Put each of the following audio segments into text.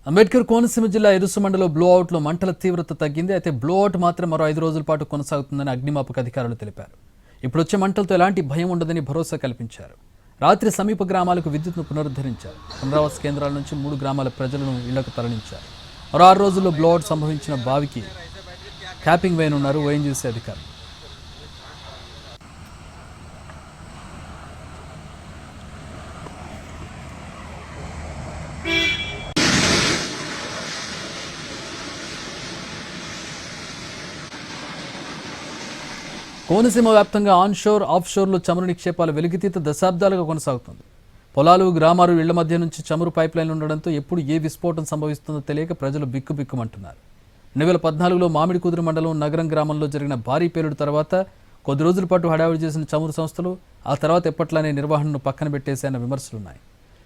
అంబేద్కర్ కోనసీమ జిల్లా ఇరుసుమండలో బ్లోఅవుట్లో మంటల తీవ్రత తగ్గింది. అయితే బ్లోఅవుట్ మాత్రం మరో 5 రోజుల పాటు కొనసాగుతుందని అగ్నిమాపక అధికారులు తెలిపారు. ఇప్పుడు వచ్చే మంటలతో ఎలాంటి భయం ఉండదని భరోసా కల్పించారు. రాత్రి సమీప గ్రామాలకు విద్యుత్ను పునరుద్ధరించారు. పునరావాస కేంద్రాల నుంచి 3 గ్రామాల ప్రజలను ఇళ్లకు తరలించారు. మరో 6 రోజుల్లో బ్లోఅవుట్ సంభవించిన బావికి క్యాపింగ్ వేయనున్నారు ఓఎన్జీసీ అధికారులు. కోనసీమ వ్యాప్తంగా ఆన్షోర్ ఆఫ్షోర్లో చమురు నిక్షేపాల వెలికితీత దశాబ్దాలుగా కొనసాగుతుంది. పొలాలు గ్రామాలు ఇళ్ల మధ్య నుంచి చమురు పైప్ లైన్లు ఉండడంతో ఎప్పుడు ఏ విస్ఫోటం సంభవిస్తుందో తెలియక ప్రజలు బిక్కుబిక్కుమంటున్నారు. 2014లో మామిడికుదురు మండలం నగరం గ్రామంలో జరిగిన భారీ పేలుడు తర్వాత కొద్ది రోజుల పాటు హడావిడి చేసిన చమురు సంస్థలు ఆ తర్వాత ఎప్పట్లానే నిర్వహణను పక్కన పెట్టేశాయన్న విమర్శలున్నాయి.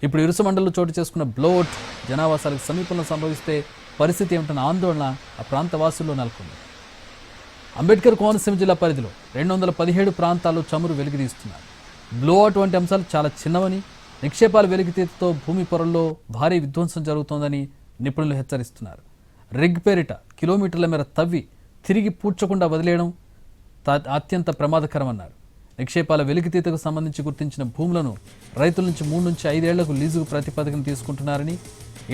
ఇప్పుడు ఇరుసు మండలంలో చోటు చేసుకున్న బ్లోఅవుట్ జనావాసాలకు సమీపంలో సంభవిస్తే పరిస్థితి ఏమిటన్న ఆందోళన ఆ ప్రాంత వాసుల్లో నెలకొంది. అంబేద్కర్ కోనసీమ జిల్లా పరిధిలో 217 ప్రాంతాల్లో చమురు వెలికితీస్తున్నారు. బ్లోఅవుట్ వంటి అంశాలు చాలా చిన్నవని, నిక్షేపాల వెలికితీతతో భూమి పొరల్లో భారీ విధ్వంసం జరుగుతోందని నిపుణులు హెచ్చరిస్తున్నారు. రిగ్ పేరిట కిలోమీటర్ల మేర తవ్వి తిరిగి పూడ్చకుండా వదిలేయడం అత్యంత ప్రమాదకరమన్నారు. నిక్షేపాల వెలికితీతకు సంబంధించి గుర్తించిన భూములను రైతుల నుంచి 3 నుంచి 5 ఏళ్లకు లీజుకు ప్రాతిపదికన తీసుకుంటున్నారని,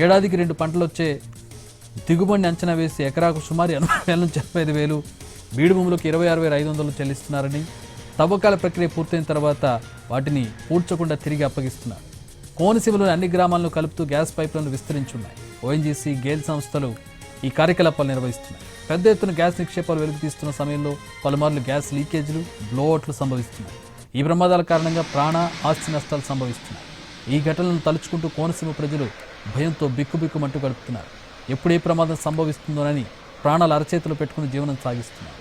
ఏడాదికి 2 పంటలు వచ్చే దిగుబడిని అంచనా వేసి ఎకరాకు సుమారు 80,000 నుంచి 75,000, బీడు భూములకు 26,500 చెల్లిస్తున్నారని, తవ్వకాల ప్రక్రియ పూర్తయిన తర్వాత వాటిని పూడ్చకుండా తిరిగి అప్పగిస్తున్నారు. కోనసీమలోని అన్ని గ్రామాలను కలుపుతూ గ్యాస్ పైప్లను విస్తరించున్నాయి. ఓఎన్జీసీ, గేల్ సంస్థలు ఈ కార్యకలాపాలు నిర్వహిస్తున్నాయి. పెద్ద ఎత్తున గ్యాస్ నిక్షేపాలు వెలుగు తీస్తున్న సమయంలో పలుమార్లు గ్యాస్ లీకేజీలు, బ్లోఅవుట్లు సంభవిస్తున్నాయి. ఈ ప్రమాదాల కారణంగా ప్రాణ, ఆస్తి నష్టాలు సంభవిస్తున్నాయి. ఈ ఘటనలను తలుచుకుంటూ కోనసీమ ప్రజలు భయంతో బిక్కుబిక్కుమంటూ గడుపుతున్నారు. ఎప్పుడు ఏ ప్రమాదం సంభవిస్తుందోనని ప్రాణాలు అరచేతులు పెట్టుకుని జీవనం సాగిస్తున్నారు.